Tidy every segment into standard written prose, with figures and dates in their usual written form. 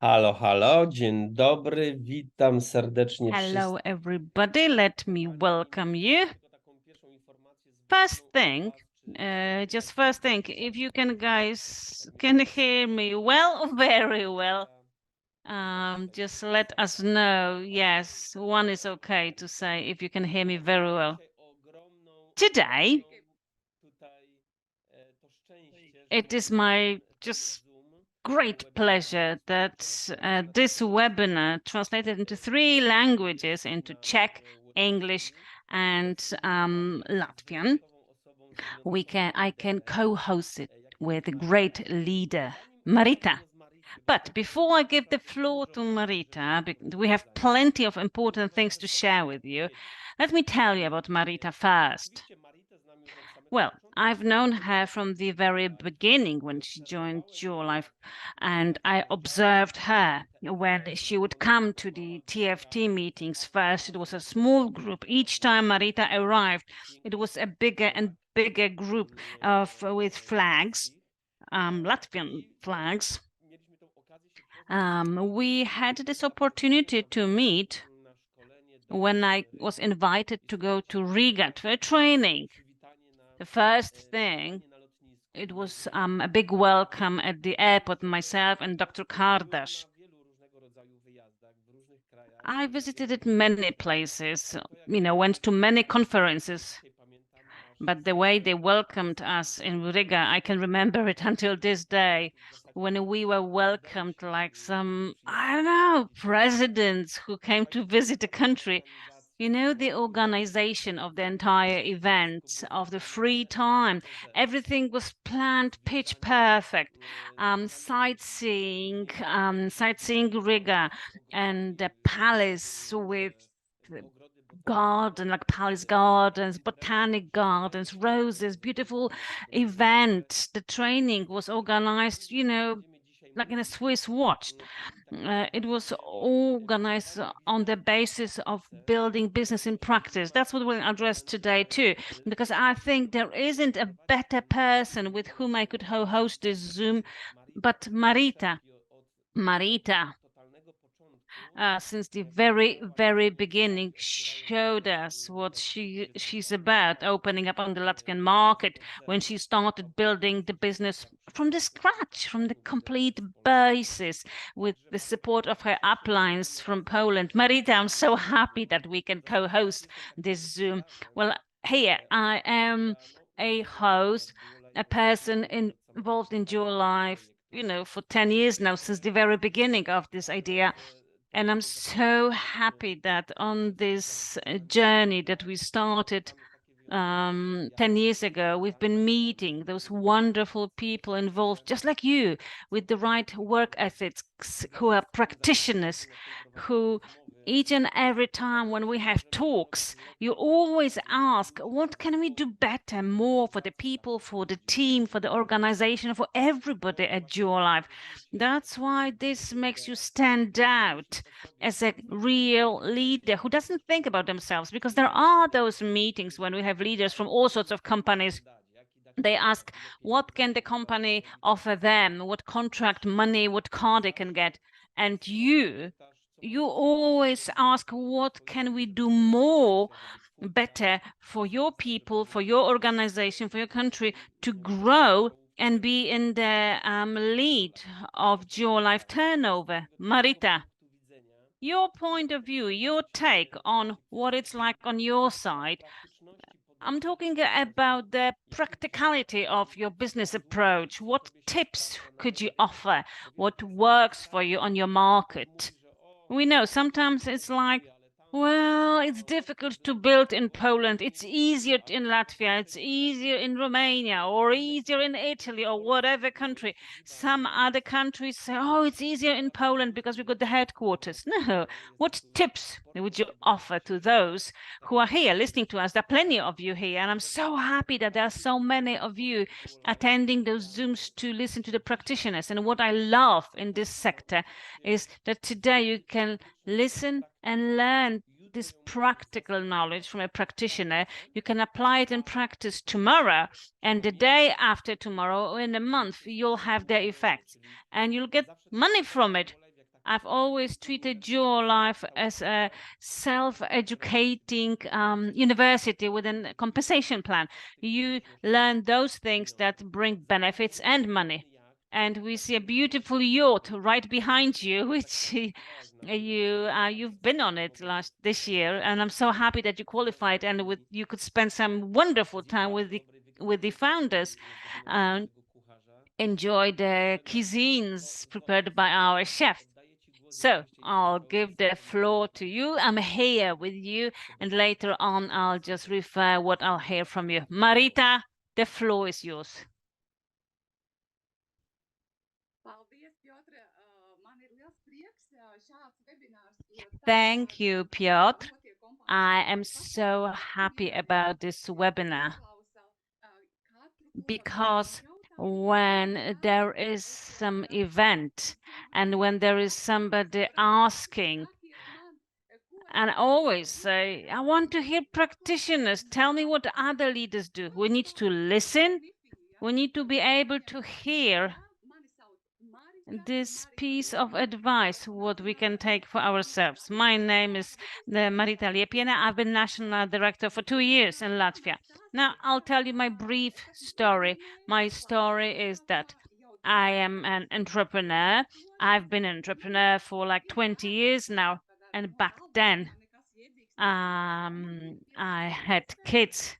Halo, halo, dzień dobry, witam serdecznie Hello, wszystkich. everybody. Let me welcome you. First thing, if you guys can hear me well, very well, just let us know. Yes, one is okay to say if you can hear me very well. Today, it is my just great pleasure that this webinar translated into 3 languages, into Czech, English, and Latvian. I can co-host it with a great leader, Marita. But before I give the floor to Marita, we have plenty of important things to share with you. Let me tell you about Marita first. Well, I've known her from the very beginning when she joined Life, and I observed her when she would come to the TFT meetings. First, it was a small group. Each time Marita arrived, it was a bigger and bigger group with flags, Latvian flags. We had this opportunity to meet when I was invited to go to Riga for a training. The first thing, it was a big welcome at the airport, myself and Dr. Kardash. I visited many places, went to many conferences, but the way they welcomed us in Riga, I can remember it until this day, when we were welcomed like some, I don't know, presidents who came to visit the country. The organization of the entire event, of the free time, everything was planned pitch perfect. Sightseeing Riga and the palace with garden, like palace gardens, botanic gardens, roses, beautiful event. The training was organized, like in a Swiss watch. It was organized on the basis of building business in practice. That's what we'll address today too, because I think there isn't a better person with whom I could host this Zoom but Marita. Marita, since the very, very beginning, showed us what she's about, opening up on the Latvian market when she started building the business from the scratch, from the complete basis, with the support of her uplines from Poland. Marita, I'm so happy that we can co-host this Zoom. Well, here I am, a host, a person involved in your life, for 10 years now, since the very beginning of this idea. And I'm so happy that on this journey that we started 10 years ago, we've been meeting those wonderful people involved, just like you, with the right work ethics, who are practitioners, who each and every time when we have talks, you always ask, what can we do better, more for the people, for the team, for the organization, for everybody at your life? That's why this makes you stand out as a real leader who doesn't think about themselves, because there are those meetings when we have leaders from all sorts of companies. They ask, what can the company offer them? What contract, money, what car they can get? And you always ask, what can we do more, better for your people, for your organization, for your country to grow and be in the lead of your life turnover? Marita, your point of view, your take on what it's like on your side. I'm talking about the practicality of your business approach. What tips could you offer? What works for you on your market? We know sometimes it's like, well, it's difficult to build in Poland. It's easier in Latvia. It's easier in Romania or easier in Italy or whatever country. Some other countries say, oh, it's easier in Poland because we've got the headquarters. No. What tips would you offer to those who are here listening to us? There are plenty of you here, and I'm so happy that there are so many of you attending those Zooms to listen to the practitioners. And what I love in this sector is that today you can listen and learn this practical knowledge from a practitioner. You can apply it in practice tomorrow, and the day after tomorrow, or in a month, you'll have their effects, and you'll get money from it. I've always treated your life as a self-educating university with a compensation plan. You learn those things that bring benefits and money. And we see a beautiful yacht right behind you, which you've been on it this year, and I'm so happy that you qualified and you could spend some wonderful time with the founders. Um, Enjoy the cuisines prepared by our chef. So I'll give the floor to you. I'm here with you, and later on I'll just refer what I'll hear from you. Marita, the floor is yours. Thank you, Piotr. I am so happy about this webinar because when there is some event and when there is somebody asking, and I always say, I want to hear practitioners tell me what other leaders do. We need to listen. We need to be able to hear this piece of advice, what we can take for ourselves. My name is Marita Liepiena. I've been national director for 2 years in Latvia. Now, I'll tell you my brief story. My story is that I am an entrepreneur. I've been an entrepreneur for like 20 years now. And back then, I had kids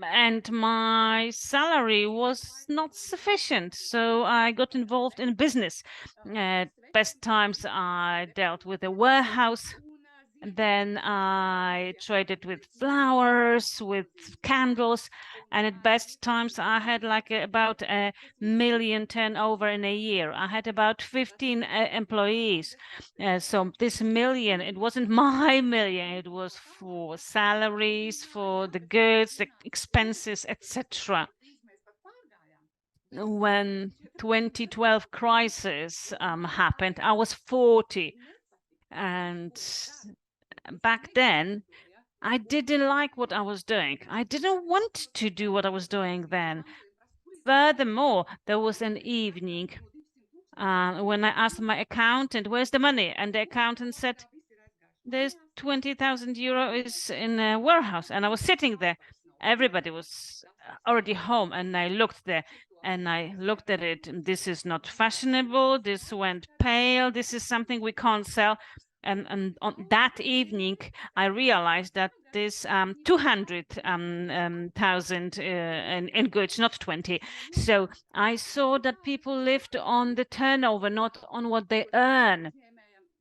and my salary was not sufficient. So I got involved in business. At best times, I dealt with a warehouse. Then I traded with flowers, with candles, and at best times I had like about 1 million turnover in a year. I had about 15 employees. So this million, it wasn't my million, it was for salaries, for the goods, the expenses, etc. When 2012 crisis happened, I was 40, and back then I didn't like what I was doing. I didn't want to do what I was doing then. Furthermore, there was an evening when I asked my accountant, where's the money? And the accountant said, there's 20,000 euros in a warehouse. And I was sitting there. Everybody was already home. And I looked there and I looked at it. This is not fashionable. This went pale. This is something we can't sell. And on that evening, I realized that this 200,000 in goods, not 20. So I saw that people lived on the turnover, not on what they earn.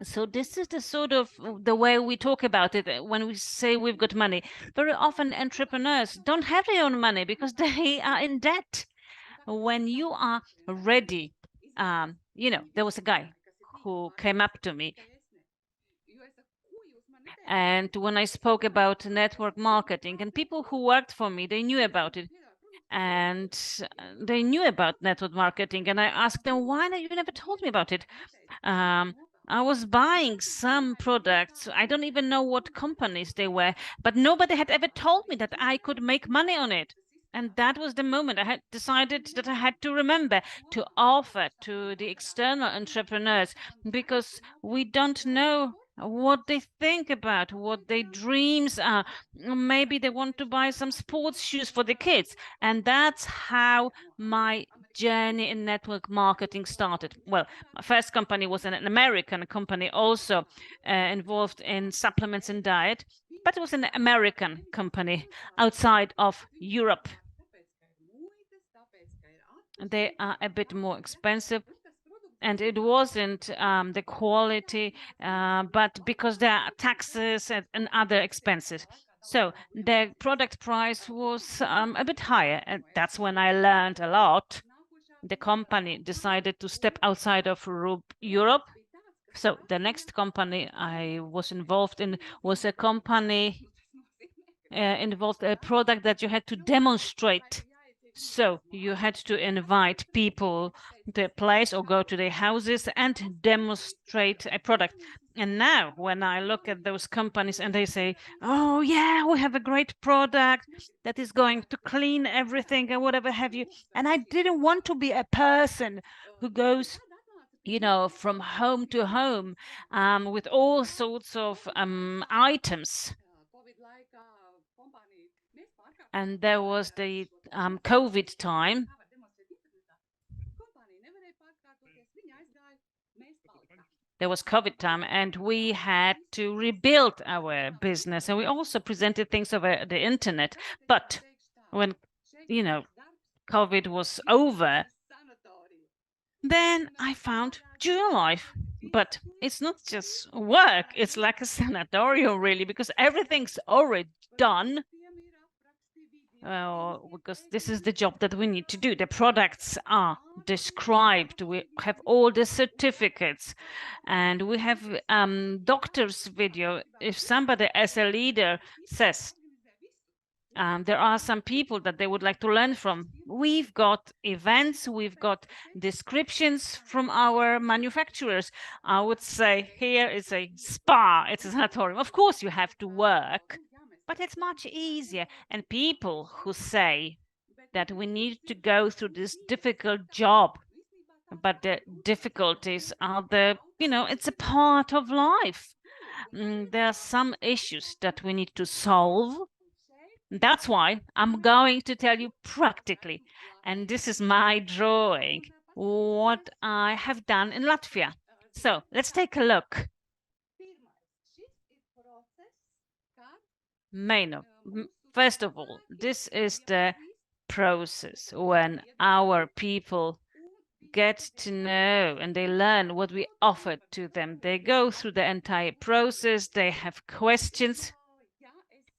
So this is the sort of the way we talk about it when we say we've got money. Very often entrepreneurs don't have their own money because they are in debt. When you are ready, there was a guy who came up to me. And when I spoke about network marketing, and people who worked for me, they knew about it. And they knew about network marketing. And I asked them, why you never told me about it? I was buying some products. I don't even know what companies they were, but nobody had ever told me that I could make money on it. And that was the moment I had decided that I had to remember to offer to the external entrepreneurs, because we don't know what they think about, what their dreams are. Maybe they want to buy some sports shoes for the kids. And that's how my journey in network marketing started. Well, my first company was an American company, also involved in supplements and diet, but it was an American company outside of Europe. They are a bit more expensive, and it wasn't the quality, but because there are taxes and other expenses. So the product price was a bit higher, and that's when I learned a lot. The company decided to step outside of Europe. So the next company I was involved in was a company involved a product that you had to demonstrate. So you had to invite people to a place or go to their houses and demonstrate a product. And now when I look at those companies and they say, oh yeah, we have a great product that is going to clean everything and whatever have you. And I didn't want to be a person who goes you know, from home to home, with all sorts of items. And there was the COVID time. There was COVID time, and we had to rebuild our business. And we also presented things over the internet. But when, you know, COVID was over, then I found Jewel Life. But it's not just work, it's like a sanatorium, really, because everything's already done. Because this is the job that we need to do. The products are described. We have all the certificates, and we have doctor's video. If somebody as a leader says there are some people that they would like to learn from, we've got events, we've got descriptions from our manufacturers. I would say here is a spa, it's a sanatorium. Of course you have to work, but it's much easier. And people who say that we need to go through this difficult job, but the difficulties are it's a part of life. There are some issues that we need to solve. That's why I'm going to tell you practically, and this is my drawing, what I have done in Latvia. So let's take a look. Maino, first of all, this is the process when our people get to know and they learn what we offer to them. They go through the entire process, they have questions,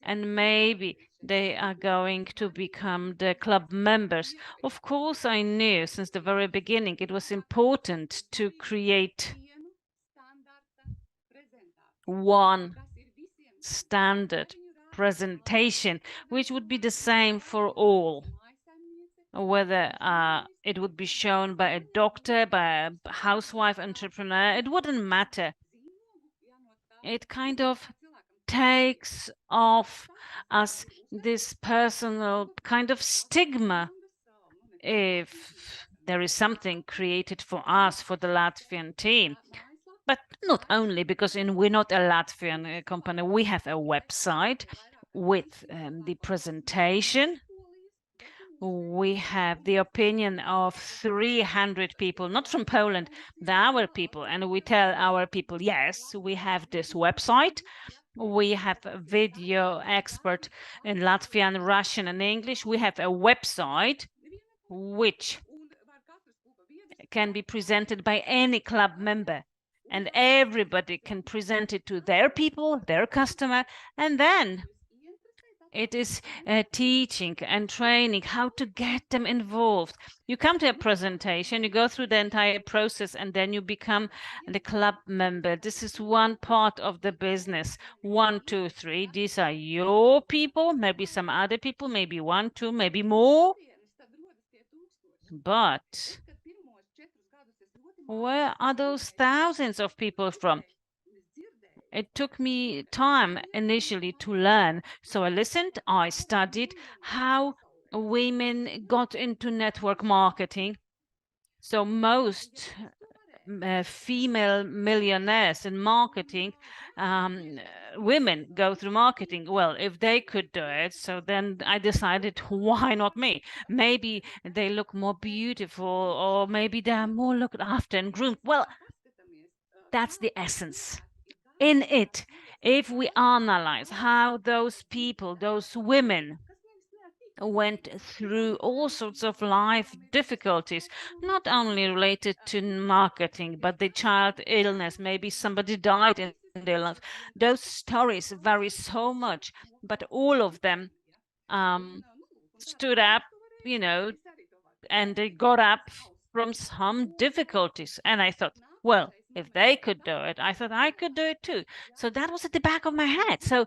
and maybe they are going to become the club members. Of course, I knew since the very beginning it was important to create one standard presentation, which would be the same for all, whether it would be shown by a doctor, by a housewife, entrepreneur, it wouldn't matter. It kind of takes off us this personal kind of stigma if there is something created for us, for the Latvian team. But not only because we're not a Latvian company, we have a website with the presentation. We have the opinion of 300 people, not from Poland, our people. And we tell our people, yes, we have this website. We have a video expert in Latvian, Russian, and English. We have a website which can be presented by any club member. And everybody can present it to their people, their customer, and then it is teaching and training how to get them involved. You come to a presentation, you go through the entire process, and then you become the club member. This is one part of the business. 1, 2, 3. These are your people, maybe some other people, maybe 1, 2, maybe more. But where are those thousands of people from? It took me time initially to learn. So I listened, I studied how women got into network marketing. So most female millionaires in marketing, women go through marketing. Well, if they could do it, so then I decided, why not me? Maybe they look more beautiful, or maybe they're more looked after and groomed. Well, that's the essence. In it, if we analyze how those people, those women, went through all sorts of life difficulties, not only related to marketing, but the child illness, maybe somebody died in their life. Those stories vary so much, but all of them stood up, and they got up from some difficulties. And I thought, well, if they could do it, I thought I could do it too. So that was at the back of my head. So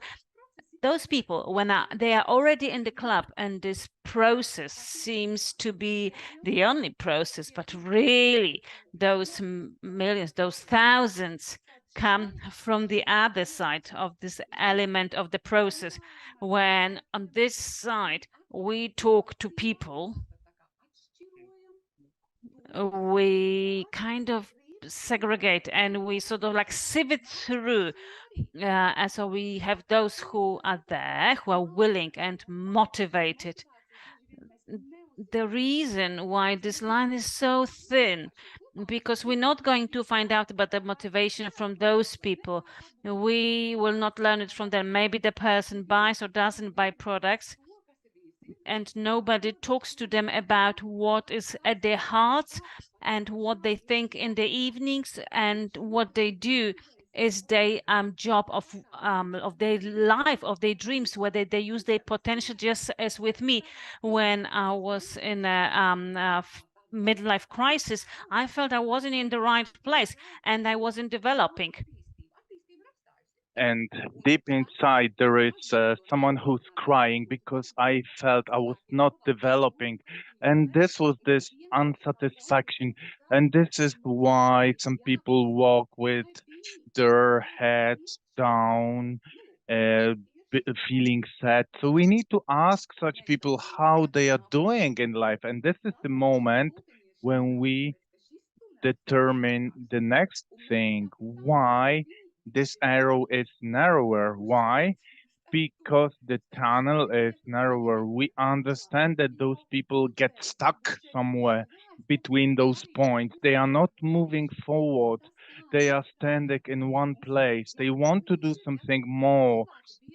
those people, when they are already in the club, and this process seems to be the only process, but really those millions, those thousands come from the other side of this element of the process. When on this side we talk to people, we kind of segregate and we sort of like sieve it through. And so we have those who are there, who are willing and motivated. The reason why this line is so thin, because we're not going to find out about the motivation from those people. We will not learn it from them. Maybe the person buys or doesn't buy products, and nobody talks to them about what is at their hearts and what they think in the evenings, and what they do is their job of their life, of their dreams, whether they use their potential, just as with me when I was in a midlife crisis. I felt I wasn't in the right place and I wasn't developing. And deep inside, there is someone who's crying because I felt I was not developing. And this was this unsatisfaction. And this is why some people walk with their heads down, uh, feeling sad. So we need to ask such people how they are doing in life. And this is the moment when we determine the next thing, why this arrow is narrower. Why? Because the tunnel is narrower. We understand that those people get stuck somewhere between those points. They are not moving forward. They are standing in one place. They want to do something more,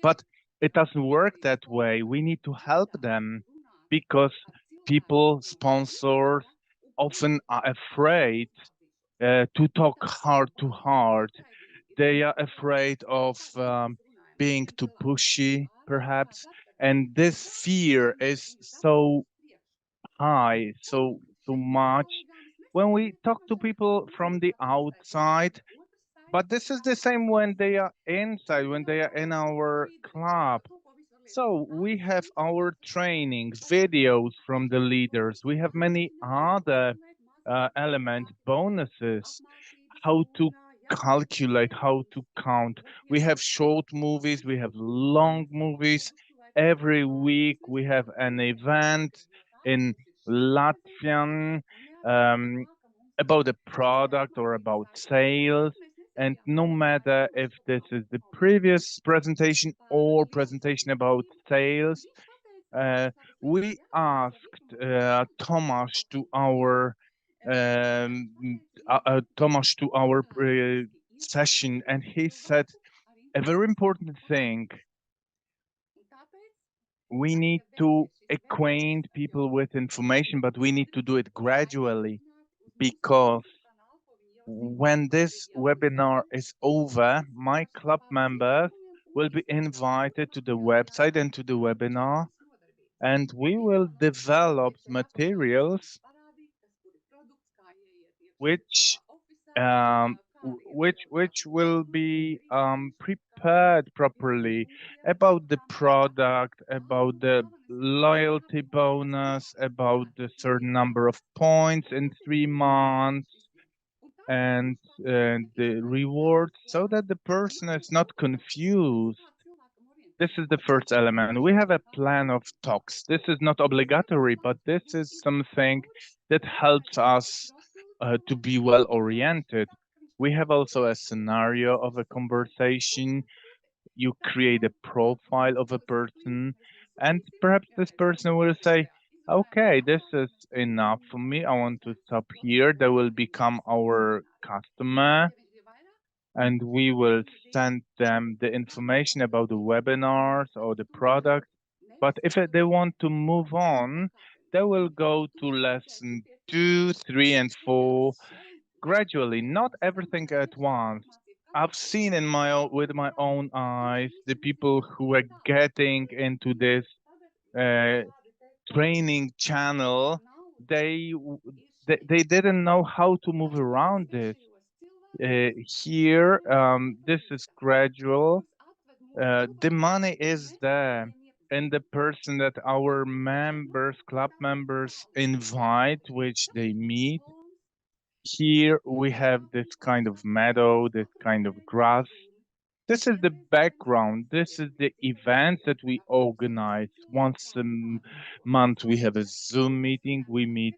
but it doesn't work that way. We need to help them because people, sponsors, often are afraid to talk heart to heart. They are afraid of being too pushy, perhaps. And this fear is so high, so much when we talk to people from the outside. But this is the same when they are inside, when they are in our club. So we have our training videos from the leaders. We have many other elements, bonuses, how to calculate, how to count. We have short movies, we have long movies. Every week we have an event in Latvian um, about a product or about sales. And no matter if this is the previous presentation or presentation about sales, uh, we asked Tomasz to our Tomasz to our session, and he said a very important thing. We need to acquaint people with information, but we need to do it gradually because when this webinar is over, my club members will be invited to the website and to the webinar, and we will develop materials which which will be prepared properly about the product, about the loyalty bonus, about the certain number of points in 3 months, and the rewards, so that the person is not confused. This is the first element. We have a plan of talks. This is not obligatory, but this is something that helps us to be well oriented. We have also a scenario of a conversation. You create a profile of a person, and perhaps this person will say, okay, this is enough for me. I want to stop here. They will become our customer, and we will send them the information about the webinars or the product. But if they want to move on, they will go to lesson 2, 3, and 4 gradually, not everything at once. I've seen in my with my own eyes the people who are getting into this uh, training channel. They didn't know how to move around this. Here, this is gradual. The money is there, and the person that our members, club members invite, which they meet. Here we have this kind of meadow, this kind of grass. This is the background. This is the event that we organize. Once a month, we have a Zoom meeting. We meet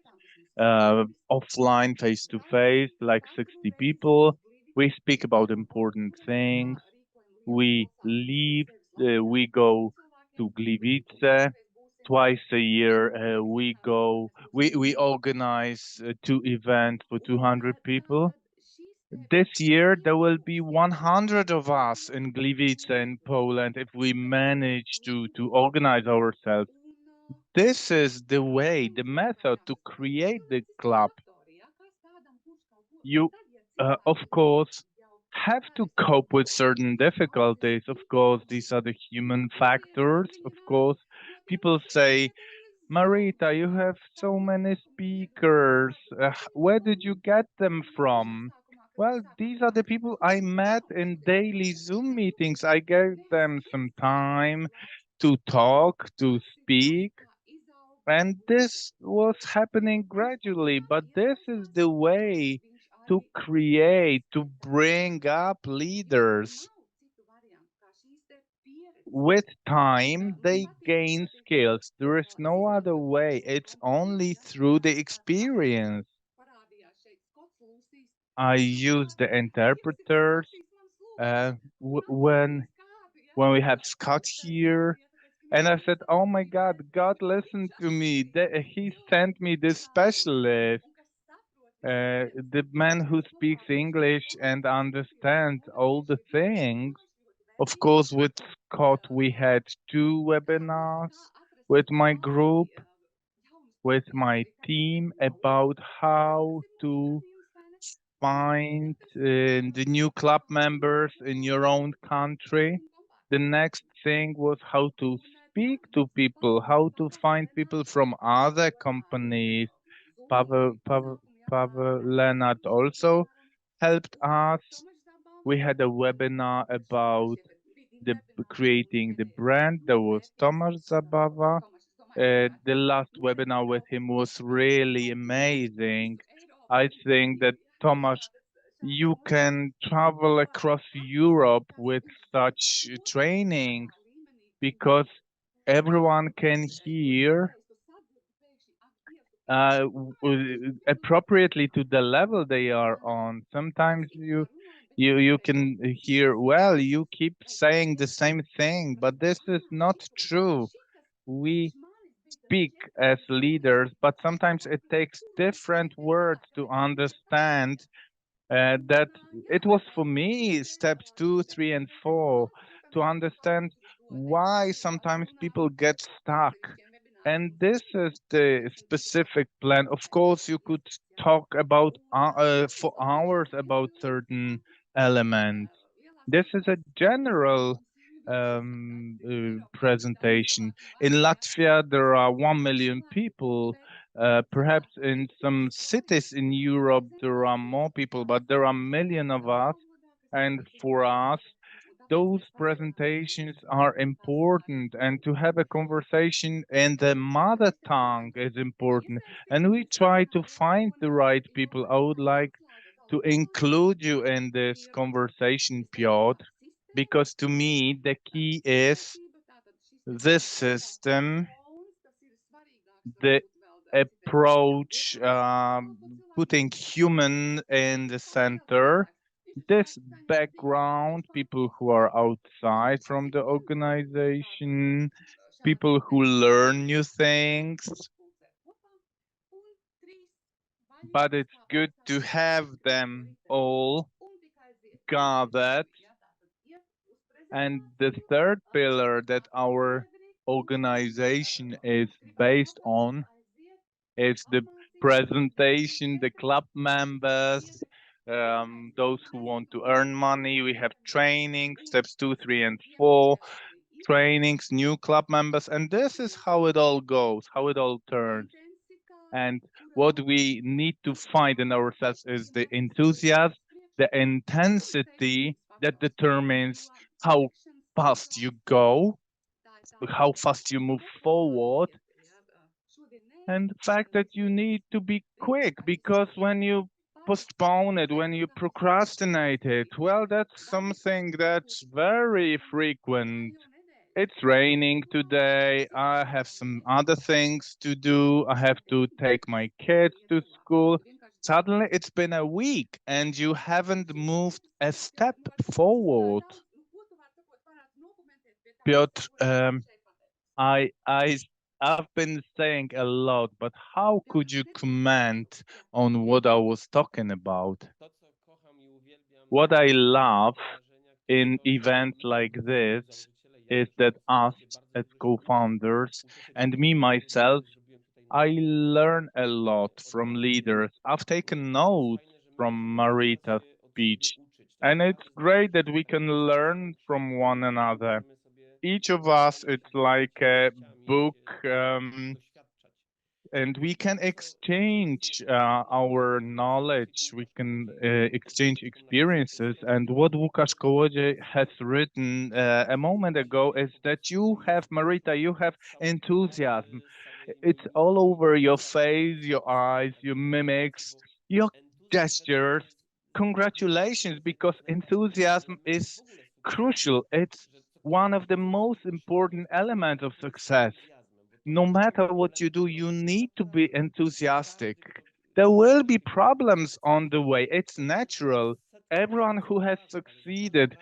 offline, face to face, like 60 people. We speak about important things. We leave, we go to Gliwice twice a year. We organize two events for 200 people. This year, there will be 100 of us in Gliwice in Poland if we manage to organize ourselves. This is the way, the method to create the club. You, of course, have to cope with certain difficulties. Of course, these are the human factors. Of course, people say, Marita, you have so many speakers. Where did you get them from? Well, these are the people I met in daily Zoom meetings. I gave them some time to talk, to speak. And this was happening gradually, but this is the way to create, to bring up leaders. With time, they gain skills. There is no other way. It's only through the experience. I use the interpreters when we have Scott here. And I said, "Oh my God, God listened to me. He sent me this specialist, the man who speaks English and understands all the things." Of course, with Scott, we had two webinars with my group, with my team about how to find the new club members in your own country. The next thing was how to speak to people, how to find people from other companies. Pavel Leonard also helped us. We had a webinar about creating the brand. There was Tomasz Zabava. The last webinar with him was really amazing. I think that Tomasz, you can travel across Europe with such trainings because everyone can hear appropriately to the level they are on. Sometimes you can hear, well, you keep saying the same thing, but this is not true. We speak as leaders, but sometimes it takes different words to understand that it was for me steps 2, 3, and 4 to understand why sometimes people get stuck. And this is the specific plan. Of course, you could talk about for hours about certain elements. This is a general presentation. In Latvia, there are 1 million people. Perhaps in some cities in Europe, there are more people, but there are a million of us. And for us, those presentations are important, and to have a conversation in the mother tongue is important. And we try to find the right people. I would like to include you in this conversation, Piotr, because to me, the key is this system, the approach, putting human in the center, this background, people who are outside from the organization, people who learn new things. But it's good to have them all gathered. And the third pillar that our organization is based on is the presentation, the club members, those who want to earn money. We have training, steps 2, 3, and 4, trainings, new club members. And this is how it all goes, how it all turns. And what we need to find in ourselves is the enthusiasm, the intensity that determines how fast you go, how fast you move forward, and the fact that you need to be quick, because when you postpone it, when you procrastinate it, well, that's something that's very frequent. It's raining today. I have some other things to do. I have to take my kids to school. Suddenly, it's been a week and you haven't moved a step forward. Piotr, I, I've been saying a lot, but how could you comment on what I was talking about? What I love in events like this is that us as co-founders and me myself, I learn a lot from leaders. I've taken notes from Marita's speech, and it's great that we can learn from one another. Each of us, it's like a book, and we can exchange our knowledge, we can exchange experiences. And what Łukasz Kołodziej has written a moment ago is that you have, Marita, you have enthusiasm. It's all over your face, your eyes, your mimics, your gestures. Congratulations, because enthusiasm is crucial. It's one of the most important elements of success. No matter what you do, you need to be enthusiastic. There will be problems on the way. It's natural. Everyone who has succeeded,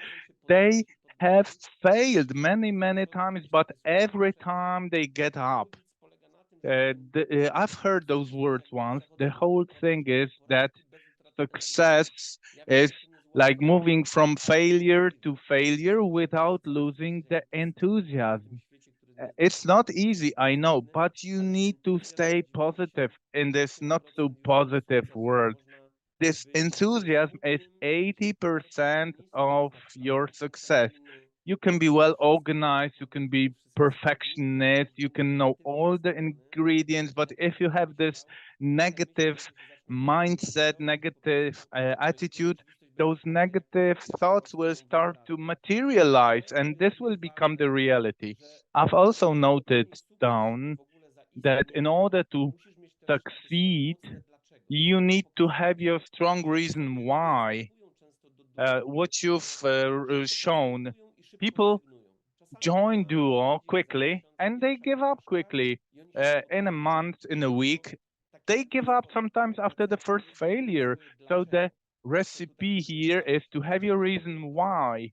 they have failed many, many times, but every time they get up. I've heard those words once. The whole thing is that success is like moving from failure to failure without losing the enthusiasm. It's not easy, I know, but you need to stay positive in this not so positive world. This enthusiasm is 80% of your success. You can be well organized, you can be perfectionist, you can know all the ingredients, but if you have this negative mindset, negative attitude, those negative thoughts will start to materialize and this will become the reality. I've also noted down that in order to succeed, you need to have your strong reason why. What you've shown, people join Duo quickly and they give up quickly. In a month, in a week, they give up sometimes after the first failure. So the recipe here is to have your reason why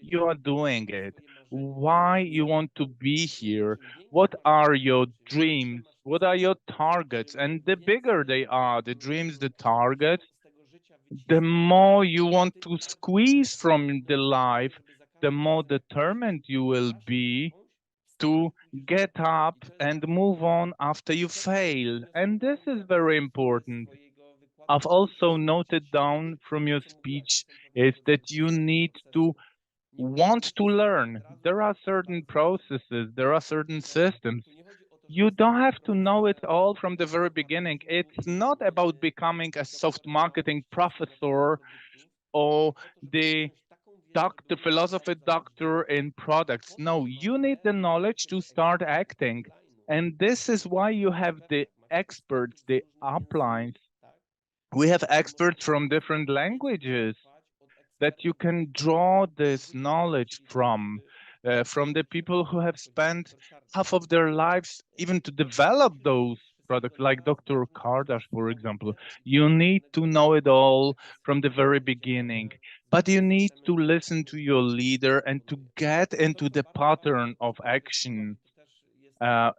you are doing it, why you want to be here, what are your dreams, what are your targets, and the bigger they are, the dreams, the targets, the more you want to squeeze from the life, the more determined you will be to get up and move on after you fail. And this is very important. I've also noted down from your speech is that you need to want to learn. There are certain processes, there are certain systems. You don't have to know it all from the very beginning. It's not about becoming a soft marketing professor or the doctor, philosophy doctor in products. No, you need the knowledge to start acting. And this is why you have the experts, the uplines. We have experts from different languages that you can draw this knowledge from the people who have spent half of their lives even to develop those products, like Dr. Kardash, for example. You need to know it all from the very beginning, but you need to listen to your leader and to get into the pattern of action.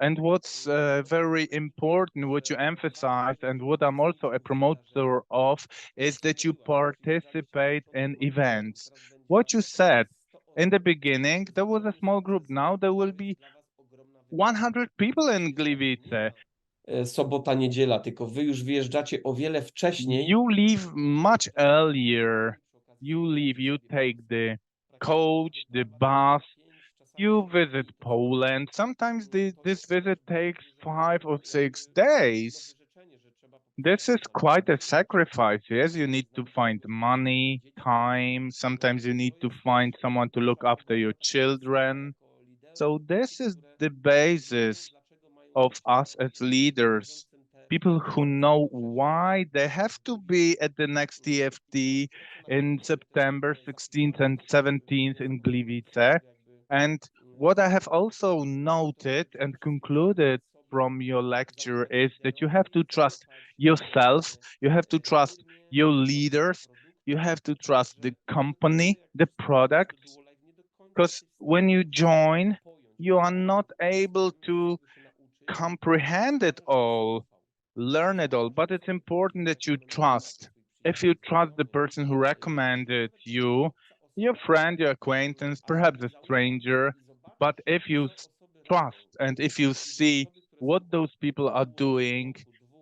And what's very important, what you emphasize, and what I'm also a promoter of, is that you participate in events. What you said in the beginning, there was a small group. Now there will be 100 people in Gliwice. Sobota, niedziela, tylko wy już wyjeżdżacie o wiele wcześniej. You leave much earlier. You leave, you take the coach, the bus, you visit Poland. Sometimes this visit takes 5 or 6 days. This is quite a sacrifice. Yes, you need to find money, time. Sometimes you need to find someone to look after your children. So this is the basis of us as leaders. People who know why they have to be at the next TFT in September 16th and 17th in Gliwice, And what I have also noted and concluded from your lecture is that you have to trust yourself, you have to trust your leaders, you have to trust the company, the products, because when you join, you are not able to comprehend it all, learn it all, but it's important that you trust. If you trust the person who recommended you, your friend, your acquaintance, perhaps a stranger, but if you trust and if you see what those people are doing,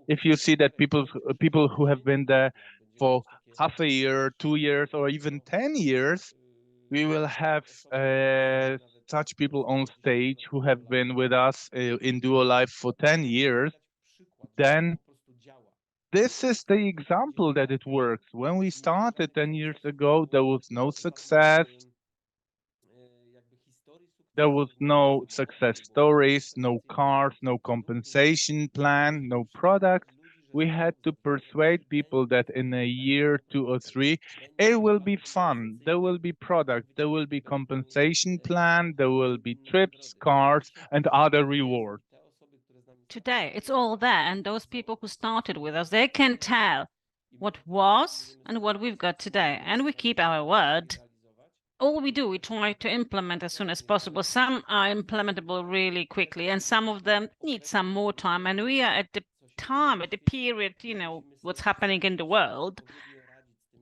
if you see that people who have been there for half a year, 2 years, or even 10 years, we will have such people on stage who have been with us in Duo Life for 10 years, then this is the example that it works. When we started 10 years ago, there was no success. There was no success stories, no cars, no compensation plan, no product. We had to persuade people that in a year, 2 or 3, it will be fun. There will be product, there will be compensation plan, there will be trips, cars, and other rewards. Today, it's all there, and those people who started with us, they can tell what was and what we've got today, and we keep our word. All we do, we try to implement as soon as possible. Some are implementable really quickly, and some of them need some more time. And we are at the time, at the period, what's happening in the world.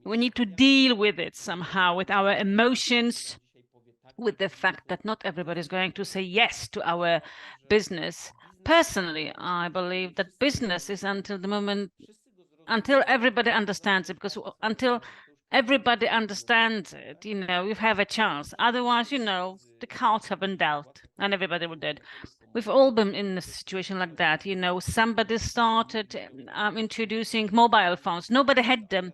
We need to deal with it somehow, with our emotions, with the fact that not everybody is going to say yes to our business. Personally, I believe that business is until the moment, until everybody understands it, because until everybody understands it, we have a chance. Otherwise, the cards have been dealt and everybody will dead. We've all been in a situation like that. Somebody started introducing mobile phones. Nobody had them.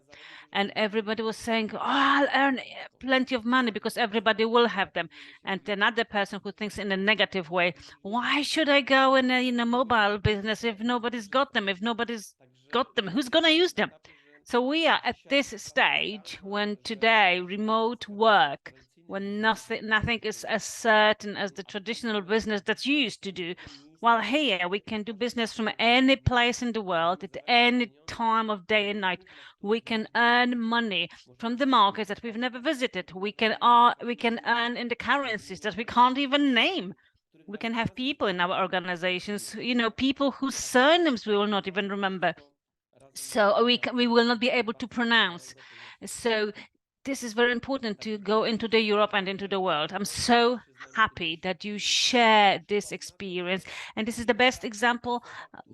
And everybody was saying, oh, I'll earn plenty of money because everybody will have them. And another person who thinks in a negative way, why should I go in a mobile business if nobody's got them? If nobody's got them, who's going to use them? So we are at this stage when today remote work, when nothing is as certain as the traditional business that you used to do. While here we can do business from any place in the world at any time of day and night. We can earn money from the markets that we've never visited. We can earn in the currencies that we can't even name. We can have people in our organizations, people whose surnames we will not even remember. So we will not be able to pronounce. So this is very important to go into the Europe and into the world. I'm so happy that you share this experience. And this is the best example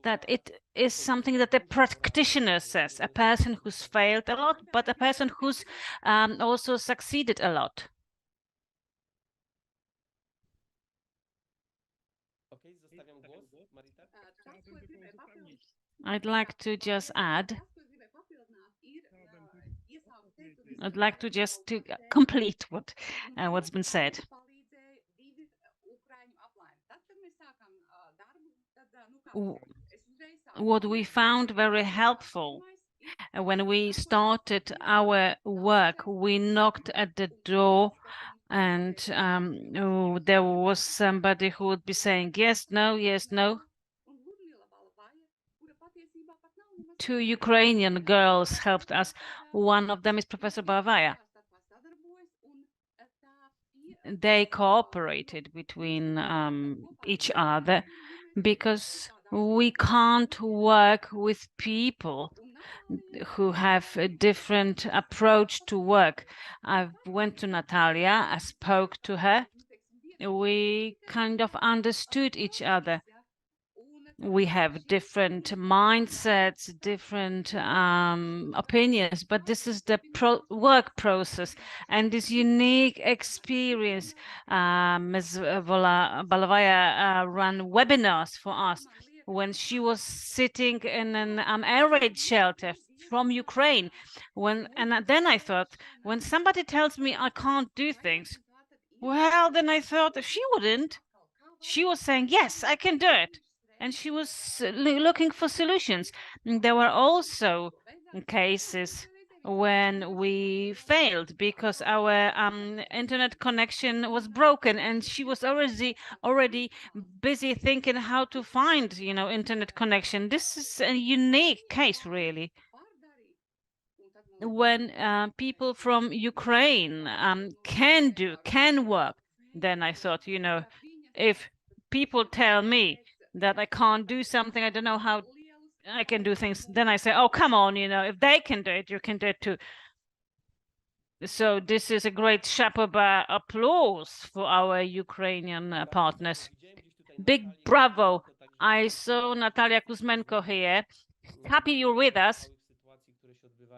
that it is something that the practitioner says, a person who's failed a lot, but a person who's also succeeded a lot. I'd like to just add. I'd like to just to complete what's been said. What we found very helpful when we started our work, we knocked at the door and there was somebody who would be saying yes, no, yes, no. 2 Ukrainian girls helped us. One of them is Professor Balavaya. They cooperated between each other because we can't work with people who have a different approach to work. I went to Natalia, I spoke to her. We kind of understood each other. We have different mindsets, different opinions, but this is the work process and this unique experience. Ms. Balavaya ran webinars for us when she was sitting in an air raid shelter from Ukraine. And then I thought, when somebody tells me I can't do things, well, then I thought if she wouldn't, she was saying, yes, I can do it. And she was looking for solutions. There were also cases when we failed because our internet connection was broken, and she was already busy thinking how to find, internet connection. This is a unique case, really. When people from Ukraine can work, then I thought, if people tell me that I can't do something, I don't know how I can do things, then I say, oh, come on, if they can do it, you can do it too. So this is a great chapeau applause for our Ukrainian partners. Big bravo. I saw Natalia Kuzmenko here. Happy you're with us.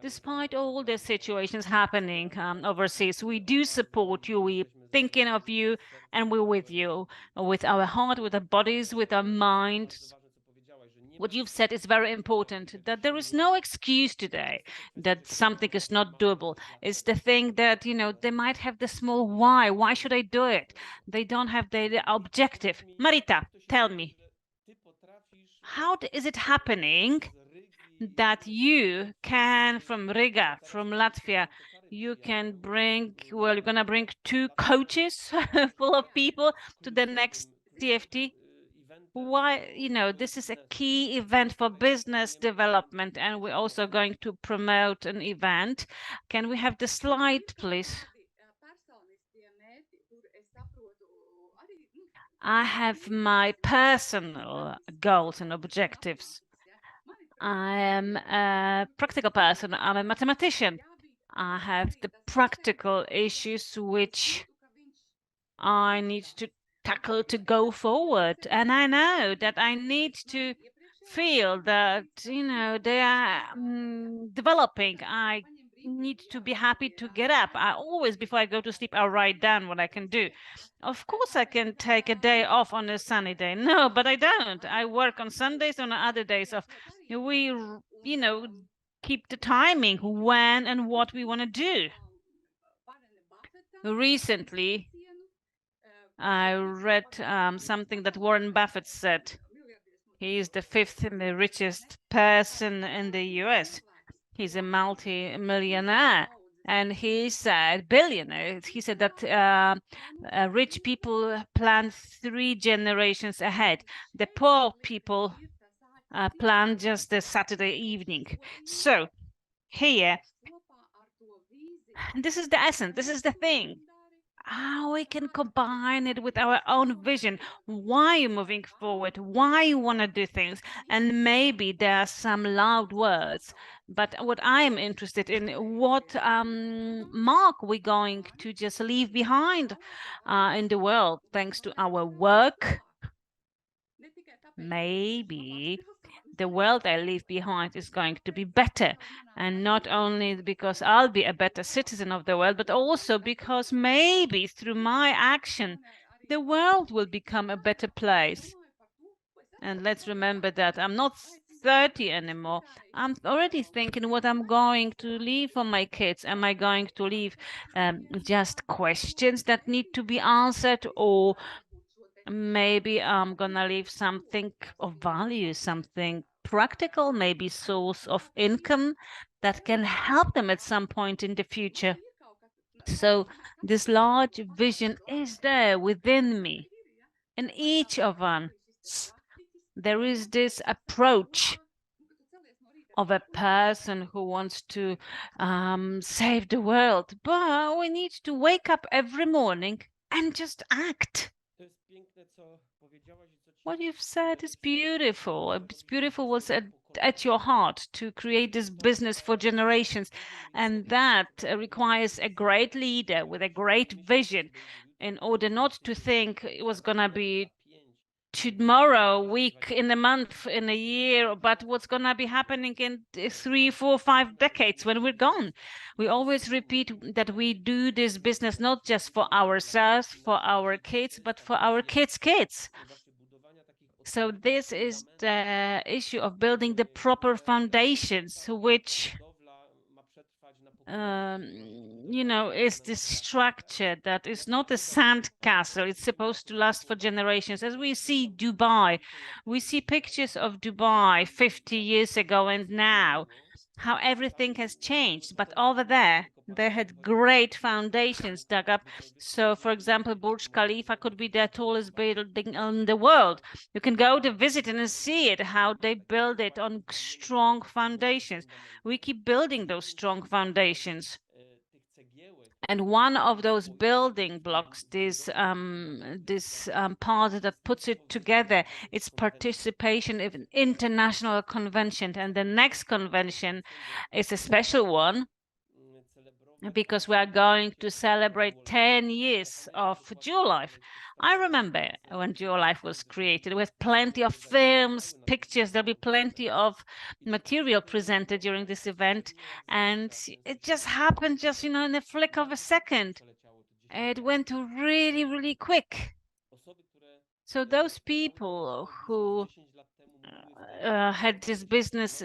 Despite all the situations happening overseas, we do support you. We're thinking of you, and we're with you, with our heart, with our bodies, with our minds. What you've said is very important, that there is no excuse today that something is not doable. It's the thing that, they might have the small why. Why should I do it? They don't have the objective. Marita, tell me, how is it happening that you can, from Riga, from Latvia, you can bring, well, you're going to bring 2 coaches full of people to the next TFT? Why, this is a key event for business development, and we're also going to promote an event. Can we have the slide, please? I have my personal goals and objectives. I am a practical person. I'm a mathematician. I have the practical issues which I need to tackle to go forward. And I know that I need to feel that, they are developing. I need to be happy to get up. I always, before I go to sleep, I'll write down what I can do. Of course, I can take a day off on a sunny day. No, but I don't. I work on Sundays, on other days off. We, keep the timing, when and what we want to do. Recently, I read something that Warren Buffett said. He is the 5th richest person in the US. He's a multi-millionaire. And he said, billionaire, he said that rich people plan 3 generations ahead. The poor people plan just the Saturday evening. So here, this is the essence, this is the thing. How we can combine it with our own vision, why you're moving forward, why you want to do things. And maybe there are some loud words, but what I am interested in, what mark we're going to just leave behind in the world, thanks to our work. Maybe the world I leave behind is going to be better. And not only because I'll be a better citizen of the world, but also because maybe through my action, the world will become a better place. And let's remember that I'm not 30 anymore. I'm already thinking what I'm going to leave for my kids. Am I going to leave just questions that need to be answered, or maybe I'm gonna leave something of value, something practical, maybe source of income that can help them at some point in the future. So this large vision is there within me. In each of us, there is this approach of a person who wants to save the world, but we need to wake up every morning and just act. What you've said is beautiful. It's beautiful what's at your heart to create this business for generations. And that requires a great leader with a great vision in order not to think it was going to be tomorrow, week, in a month, in a year, but what's going to be happening in 3, 4, 5 decades when we're gone. We always repeat that we do this business not just for ourselves, for our kids, but for our kids' kids. So this is the issue of building the proper foundations, which is the structure that is not a sand castle. It's supposed to last for generations. As we see Dubai, we see pictures of Dubai 50 years ago and now. how everything has changed. But over there, they had great foundations dug up. So, for example, Burj Khalifa could be the tallest building in the world. You can go to visit and see it, how they build it on strong foundations. We keep building those strong foundations. And one of those building blocks, this part that puts it together, it's participation in an international convention. And the next convention is a special one because we are going to celebrate 10 years of GeoLife. I remember when GeoLife was created, with plenty of films, pictures, there'll be plenty of material presented during this event. And it just happened just, in a flick of a second. It went really, really quick. So those people who had this business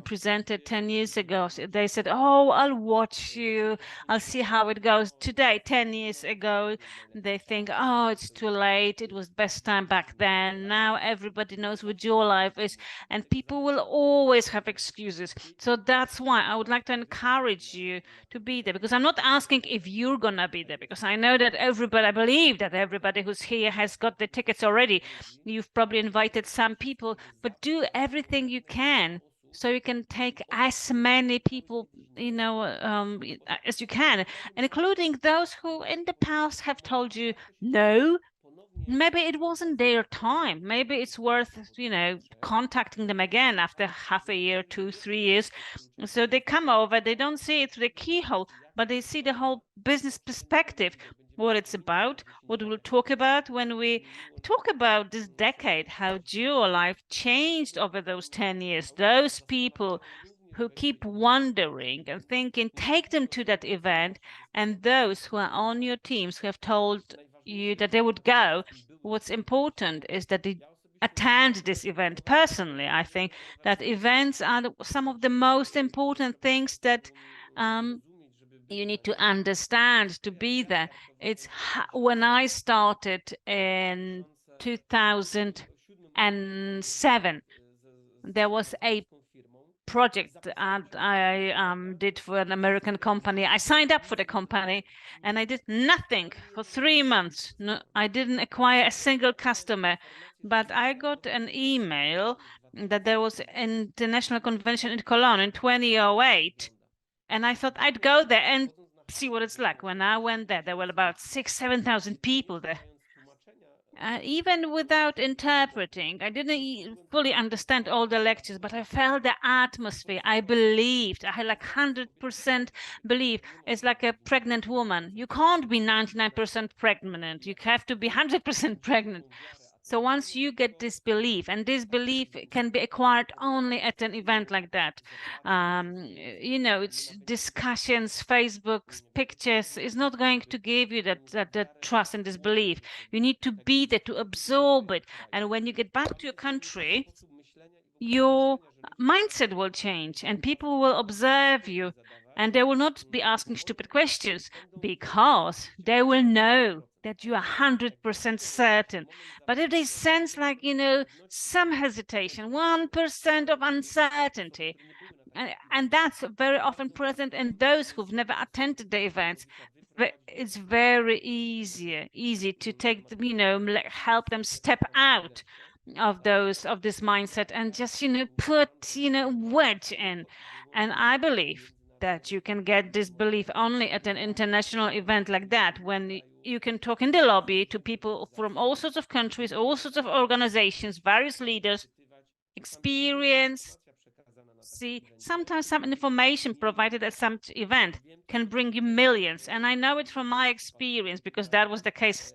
presented 10 years ago, they said, oh, I'll watch you, I'll see how it goes. Today, 10 years ago, they think, oh, it's too late, it was best time back then. Now everybody knows what your life is, and people will always have excuses. So that's why I would like to encourage you to be there, because I'm not asking if you're gonna be there, because I know that everybody, I believe that everybody who's here has got the tickets already. You've probably invited some people, but do everything you can so you can take as many people, as you can, including those who in the past have told you no. Maybe it wasn't their time. Maybe it's worth, contacting them again after half a year, 2, 3 years. So they come over, they don't see it through the keyhole, but they see the whole business perspective, what it's about, what we'll talk about when we talk about this decade, how GeoLife changed over those 10 years. Those people who keep wondering and thinking, take them to that event, and those who are on your teams who have told you that they would go. What's important is that they attend this event. Personally, I think that events are some of the most important things that you need to understand to be there. It's when I started in 2007, there was a project that I did for an American company. I signed up for the company and I did nothing for 3 months. No, I didn't acquire a single customer, but I got an email that there was an international convention in Cologne in 2008. And I thought I'd go there and see what it's like. When I went there were about 7,000 people there. Even without interpreting, I didn't fully understand all the lectures, but I felt the atmosphere. I believed. I had like 100% belief. It's like a pregnant woman. You can't be 99% pregnant. You have to be 100% pregnant. So once you get this belief, and this belief can be acquired only at an event like that, it's discussions, Facebook pictures is not going to give you that trust and this belief. You need to be there to absorb it. And when you get back to your country, your mindset will change and people will observe you. And they will not be asking stupid questions because they will know that you are 100% certain. But if they sense like, some hesitation, 1% of uncertainty, and that's very often present in those who've never attended the events, it's very easy to take them, help them step out of this mindset and just, put, wedge in. And I believe that you can get this belief only at an international event like that, when you can talk in the lobby to people from all sorts of countries, all sorts of organizations, various leaders, experience. See, sometimes some information provided at some event can bring you millions. And I know it from my experience because that was the case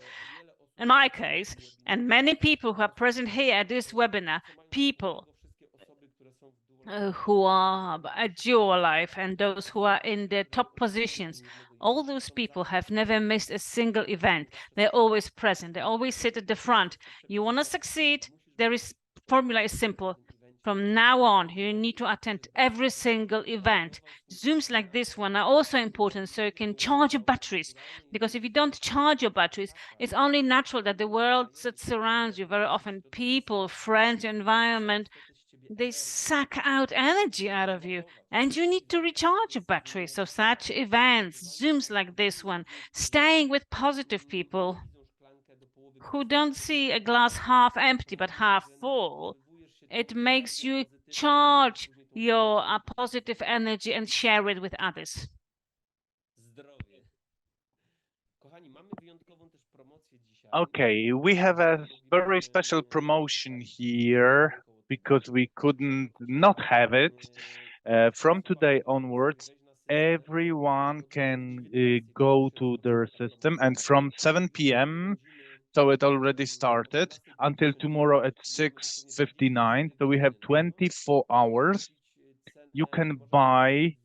in my case. And many people who are present here at this webinar, people who are at GeoLife and those who are in the top positions, all those people have never missed a single event. They're always present. They always sit at the front. You want to succeed? Formula is simple. From now on, you need to attend every single event. Zooms like this one are also important so you can charge your batteries. Because if you don't charge your batteries, it's only natural that the world that surrounds you, very often people, friends, your environment, They suck out energy out of you, and you need to recharge your battery. So such events, Zooms like this one, staying with positive people who don't see a glass half empty but half full, it makes you charge your positive energy and share it with others. Okay, we have a very special promotion here because we couldn't not have it. From today onwards, everyone can go to their system, and from 7 p.m., so it already started, until tomorrow at 6:59. So we have 24 hours. You can buy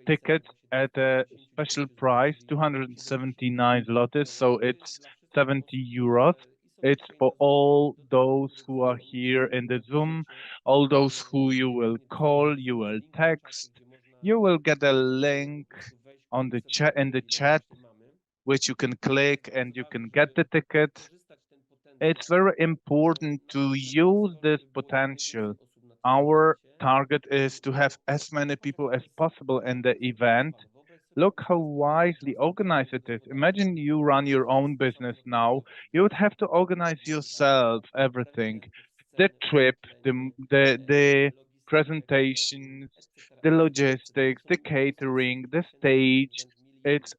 tickets at a special price, 279 zlotys, so it's 70 euros. It's for all those who are here in the Zoom, all those who you will call, you will text. You will get a link on the chat in the chat, which you can click and you can get the ticket. It's very important to use this potential. Our target is to have as many people as possible in the event. Look how wisely organized it is. Imagine you run your own business now. You would have to organize yourself everything. The trip, the presentations, the logistics, the catering, the stage. It's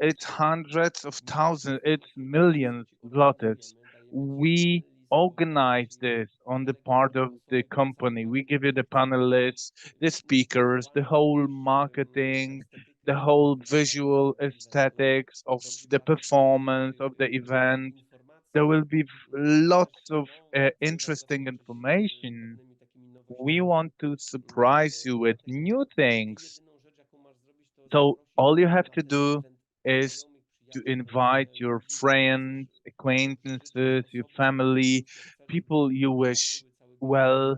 it's hundreds of thousands, it's millions zlotys. We organize this on the part of the company. We give you the panelists, the speakers, the whole marketing, the whole visual aesthetics of the performance of the event. There will be lots of interesting information. We want to surprise you with new things. So all you have to do is to invite your friends, acquaintances, your family, people you wish well,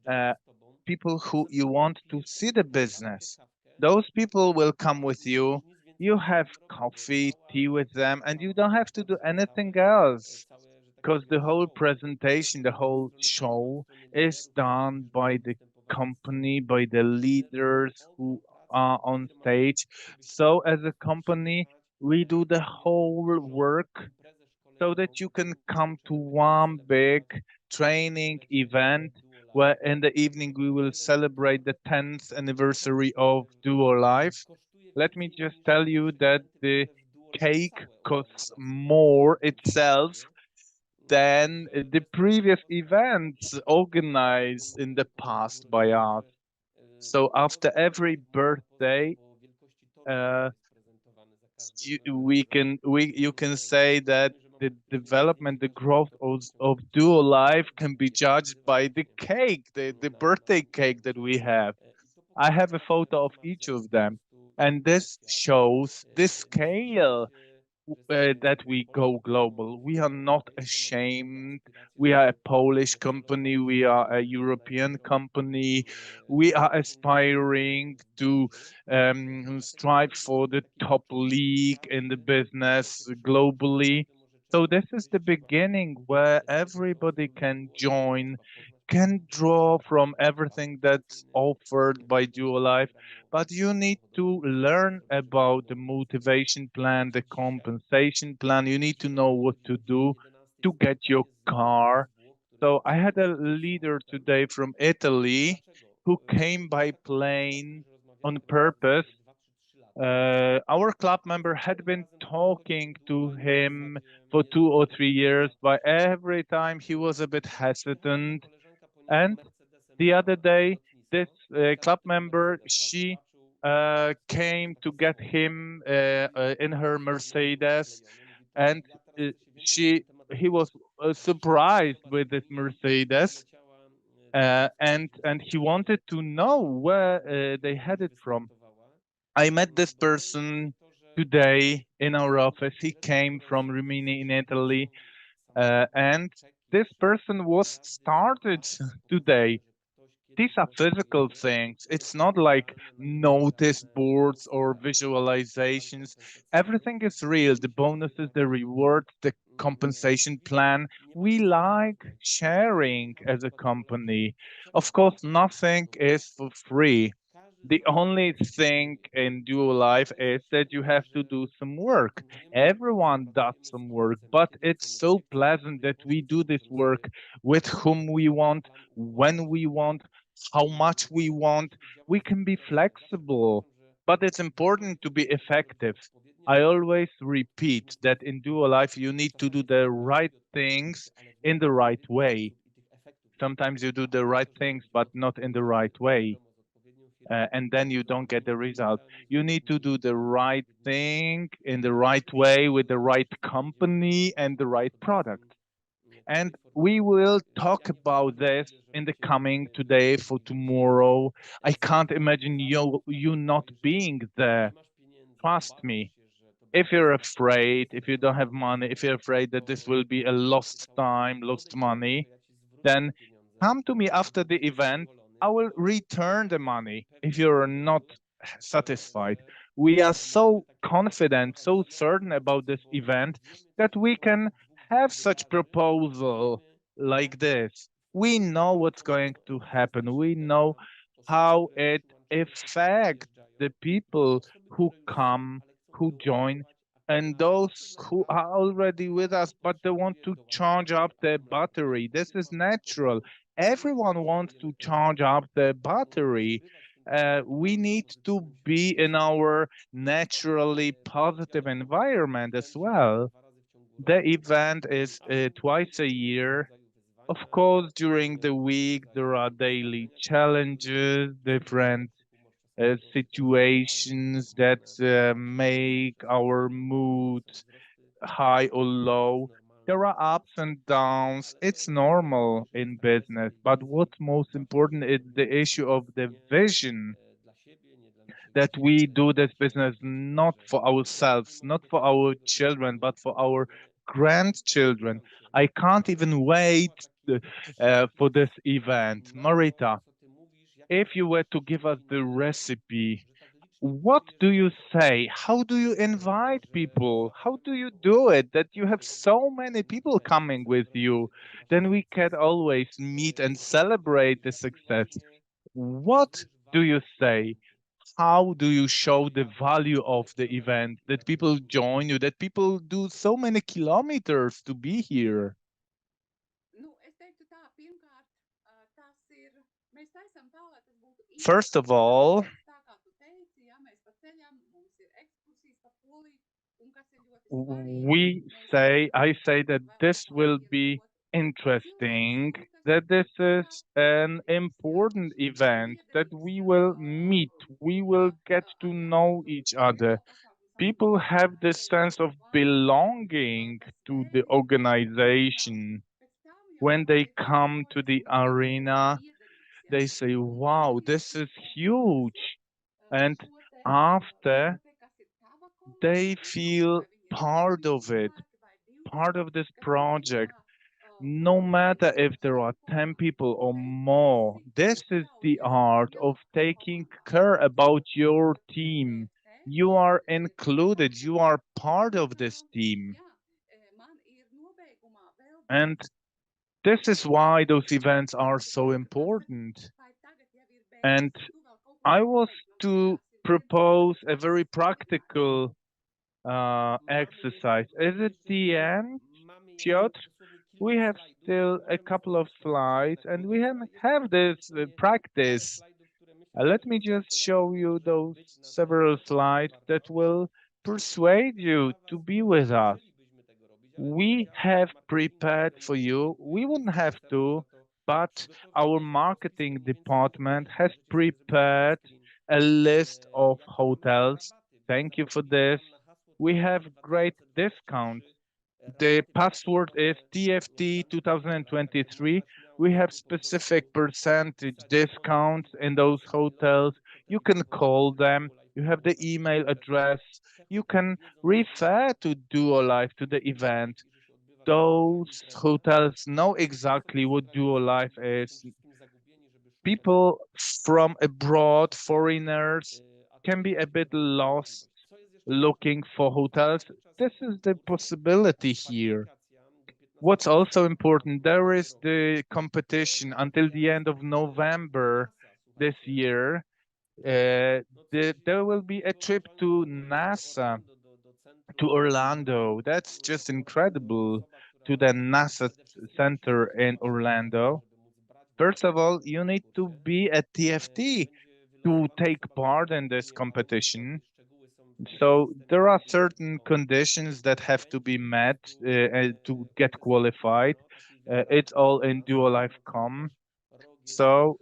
uh, people who you want to see the business. Those people will come with you. You have coffee, tea with them, and you don't have to do anything else because the whole presentation, the whole show is done by the company, by the leaders who are on stage. So as a company, we do the whole work so that you can come to one big training event where in the evening we will celebrate the 10th anniversary of Duo Life. Let me just tell you that the cake costs more itself than the previous events organized in the past by us. So after every birthday, uh, you can say that the development, the growth of Duo Life can be judged by the cake, the birthday cake that we have. I have a photo of each of them, and this shows the scale that we go global. We are not ashamed. We are a Polish company. We are a European company. We are aspiring to strive for the top league in the business globally. So this is the beginning where everybody can join, can draw from everything that's offered by Duo Life, but you need to learn about the motivation plan, the compensation plan. You need to know what to do to get your car. So I had a leader today from Italy who came by plane on purpose. Our club member had been talking to him for 2 or 3 years, but every time he was a bit hesitant. And the other day, this club member, she came to get him in her Mercedes, and uh, she he was surprised with this Mercedes, and he wanted to know where they had it from. I met this person today in our office. He came from Rimini in Italy, and this person was started today. These are physical things. It's not like notice boards or visualizations. Everything is real. The bonuses, the rewards, the compensation plan. We like sharing as a company. Of course, nothing is for free. The only thing in dual life is that you have to do some work. Everyone does some work, but it's so pleasant that we do this work with whom we want, when we want, how much we want. We can be flexible, but it's important to be effective. I always repeat that in dual life, you need to do the right things in the right way. Sometimes you do the right things, but not in the right way. And then you don't get the result. You need to do the right thing in the right way with the right company and the right product. And we will talk about this in the coming today for tomorrow. I can't imagine you not being there. Trust me. If you're afraid, if you don't have money, if you're afraid that this will be a lost time, lost money, then come to me after the event. I will return the money if you're not satisfied. We are so confident, so certain about this event that we can have such proposal like this. We know what's going to happen. We know how it affects the people who come, who join, and those who are already with us, but they want to charge up their battery. This is natural. Everyone wants to charge up their battery. We need to be in our naturally positive environment as well. The event is twice a year. Of course, during the week, there are daily challenges, different situations that make our mood high or low. There are ups and downs. It's normal in business. But what's most important is the issue of the vision that we do this business not for ourselves, not for our children, but for our grandchildren. I can't even wait for this event. Marita, if you were to give us the recipe, what do you say? How do you invite people? How do you do it that you have so many people coming with you? Then we can always meet and celebrate the success. What do you say? How do you show the value of the event that people join you, that people do so many kilometers to be here? First of all, I say that this will be interesting, that this is an important event, that we will meet, we will get to know each other. People have this sense of belonging to the organization. When they come to the arena, they say, wow, this is huge. And after, they feel part of it, part of this project. No matter if there are 10 people or more, this is the art of taking care about your team. You are included, you are part of this team. And this is why those events are so important. And I was to propose a very practical exercise. Is it the end, Piotr? We have still a couple of slides and we have this practice. Let me just show you those several slides that will persuade you to be with us. We have prepared for you. We wouldn't have to, but our marketing department has prepared a list of hotels. Thank you for this. We have great discounts. The password is TFT 2023. We have specific percentage discounts in those hotels. You can call them. You have the email address. You can refer to Duo Life to the event. Those hotels know exactly what Duo Life is. People from abroad, foreigners, can be a bit lost looking for hotels. This is the possibility here. What's also important, there is the competition until the end of November this year. There will be a trip to NASA, to Orlando. That's just incredible, to the NASA center in Orlando. First of all, you need to be a TFT to take part in this competition. So there are certain conditions that have to be met to get qualified. It's all in duolife.com. So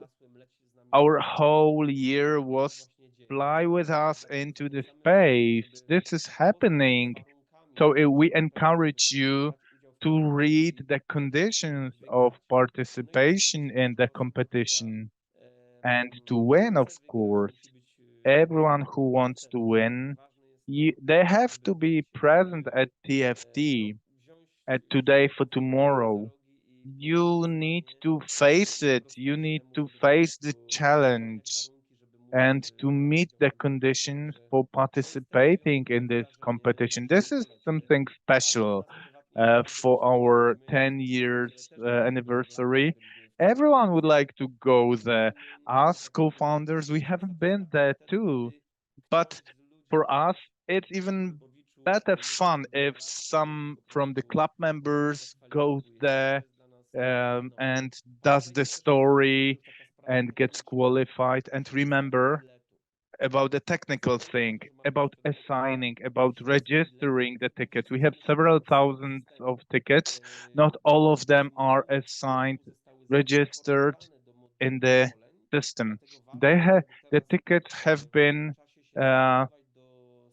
our whole year was fly with us into the space. This is happening. So we encourage you to read the conditions of participation in the competition and to win, of course. Everyone who wants to win, they have to be present at TFT, at Today for Tomorrow. You need to face it. You need to face the challenge and to meet the conditions for participating in this competition. This is something special for our 10 years anniversary. Everyone would like to go there. Us co-founders, we haven't been there too. But for us, it's even better fun if some from the club members goes there and does the story and gets qualified. And remember about the technical thing, about assigning, about registering the tickets. We have several thousands of tickets. Not all of them are assigned, registered in the system. The tickets have been uh,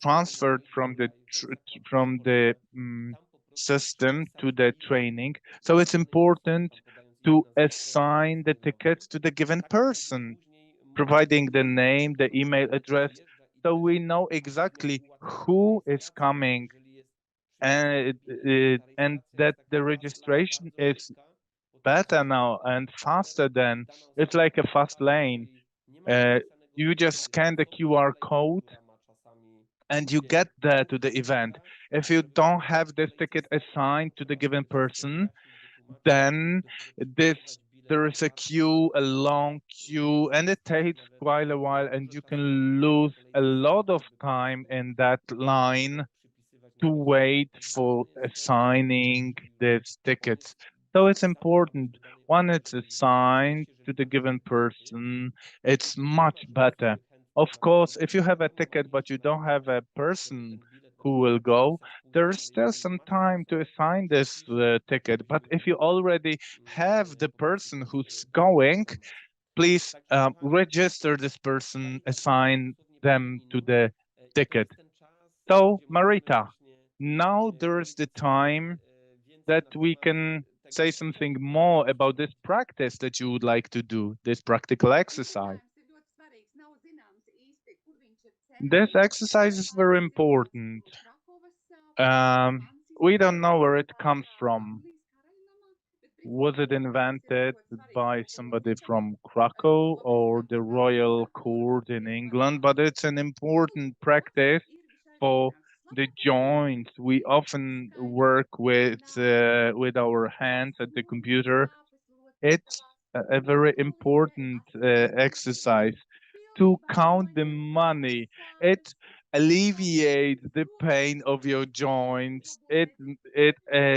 transferred from the system to the training. So it's important to assign the tickets to the given person, providing the name, the email address, so we know exactly who is coming and that the registration is better now and faster than it's like a fast lane. Uh, you just scan the QR code and you get there to the event. If you don't have this ticket assigned to the given person, then this there is a queue, a long queue, and it takes quite a while, and you can lose a lot of time in that line to wait for assigning these tickets. So it's important. When it's assigned to the given person, it's much better. Of course, if you have a ticket but you don't have a person who will go, there's still some time to assign this ticket. But if you already have the person who's going, please register this person, assign them to the ticket. So, Marita, now there's the time that we can say something more about this practice that you would like to do, this practical exercise. This exercise is very important. We don't know where it comes from. Was it invented by somebody from Krakow or the royal court in England? But it's an important practice for the joints. We often work with our hands at the computer. It's a very important exercise to count the money. It alleviates the pain of your joints. It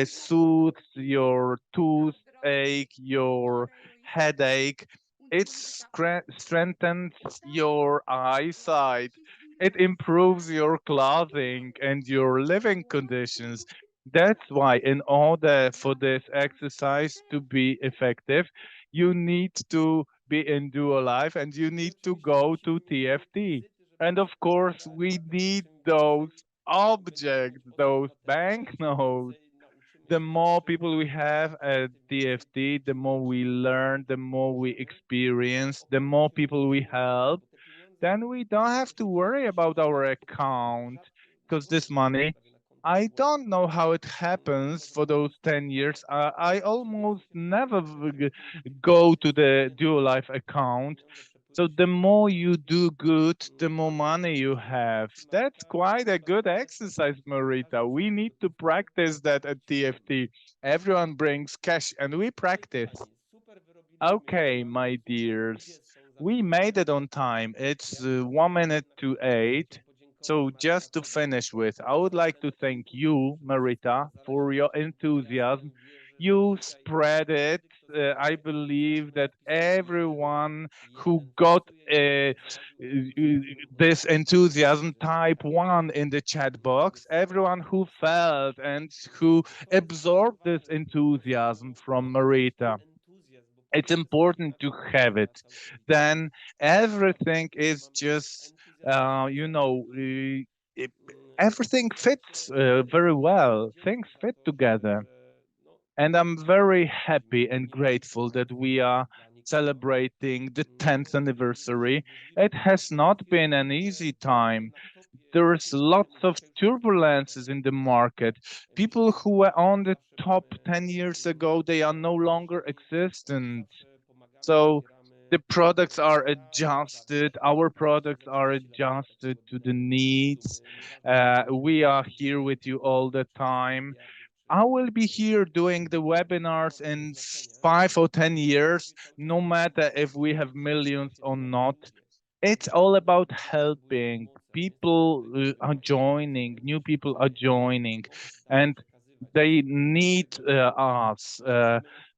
soothes your toothache, your headache. It strengthens your eyesight. It improves your clothing and your living conditions. That's why, in order for this exercise to be effective, you need to be in dual life and you need to go to TFT. And of course, we need those objects, those banknotes. The more people we have at TFT, the more we learn, the more we experience, the more people we help, then we don't have to worry about our account because this money, I don't know how it happens for those 10 years. I almost never go to the dual life account. So the more you do good, the more money you have. That's quite a good exercise, Marita. We need to practice that at TFT. Everyone brings cash and we practice. Okay, my dears, we made it on time. It's 1 minute to 8. So just to finish with, I would like to thank you, Marita, for your enthusiasm. You spread it. I believe that everyone who got this enthusiasm, type 1 in the chat box, everyone who felt and who absorbed this enthusiasm from Marita, it's important to have it. Then everything is just, it, everything fits very well. Things fit together. And I'm very happy and grateful that we are celebrating the 10th anniversary. It has not been an easy time. There's lots of turbulences in the market. People who were on the top 10 years ago, they are no longer existent. So the products are adjusted, our products are adjusted to the needs. We are here with you all the time. I will be here doing the webinars in 5 or 10 years, no matter if we have millions or not. It's all about helping. People are joining, new people are joining, and they need us,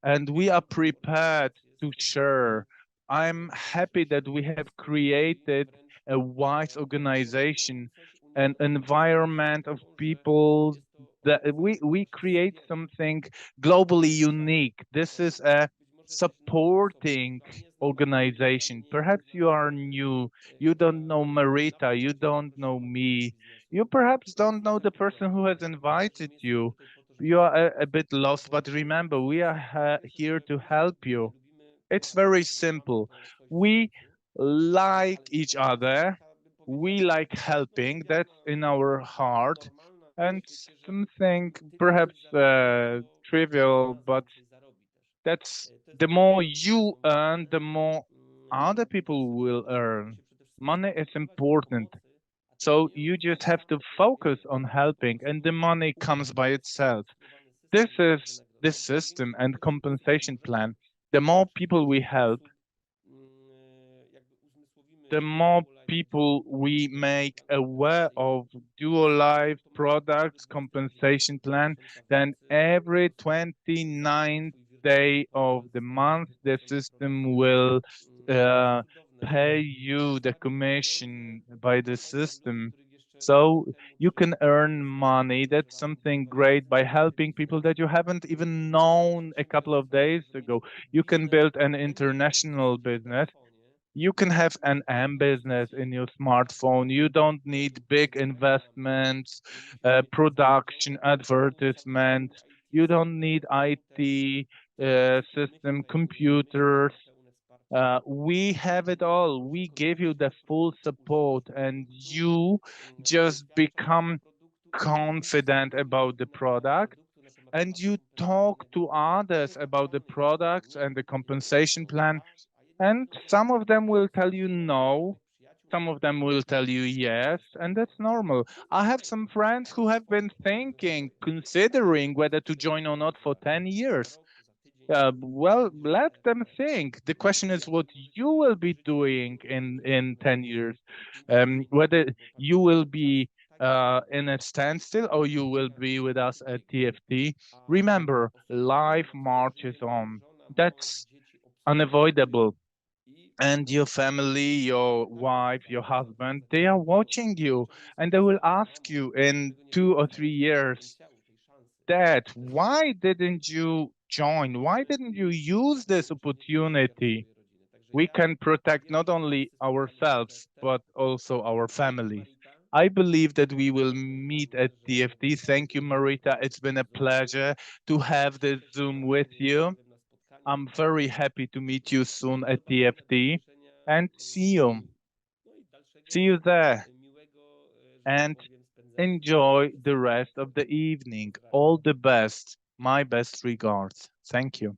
and we are prepared to share. I'm happy that we have created a wise organization, an environment of people that we create something globally unique. This is a supporting organization. Perhaps you are new, you don't know Marita, you don't know me, you perhaps don't know the person who has invited you. You are a bit lost, but remember, we are here to help you. It's very simple. We like each other. We like helping. That's in our heart. And something perhaps trivial, but that's the more you earn, the more other people will earn. Money is important. So you just have to focus on helping, and the money comes by itself. This is the system and compensation plan. The more people we help, the more people we make aware of dual life products compensation plan, then every 29th day of the month, the system will uh, pay you the commission by the system. So you can earn money. That's something great by helping people that you haven't even known a couple of days ago. You can build an international business. You can have an M business in your smartphone. You don't need big investments, production, advertisements. You don't need IT system, computers. We have it all. We give you the full support, and you just become confident about the product, and you talk to others about the products and the compensation plan, and some of them will tell you no, some of them will tell you yes, and that's normal. I have some friends who have been thinking, considering whether to join or not for 10 years. Well, let them think. The question is what you will be doing in 10 years. Whether you will be in a standstill or you will be with us at TFT. Remember, life marches on. That's unavoidable, and your family, your wife, your husband, they are watching you, and they will ask you in 2 or 3 years, Dad, why didn't you join? Why didn't you use this opportunity? We can protect not only ourselves, but also our families. I believe that we will meet at TFT. Thank you, Marita. It's been a pleasure to have this Zoom with you. I'm very happy to meet you soon at TFT and see you. See you there and enjoy the rest of the evening. All the best. My best regards. Thank you.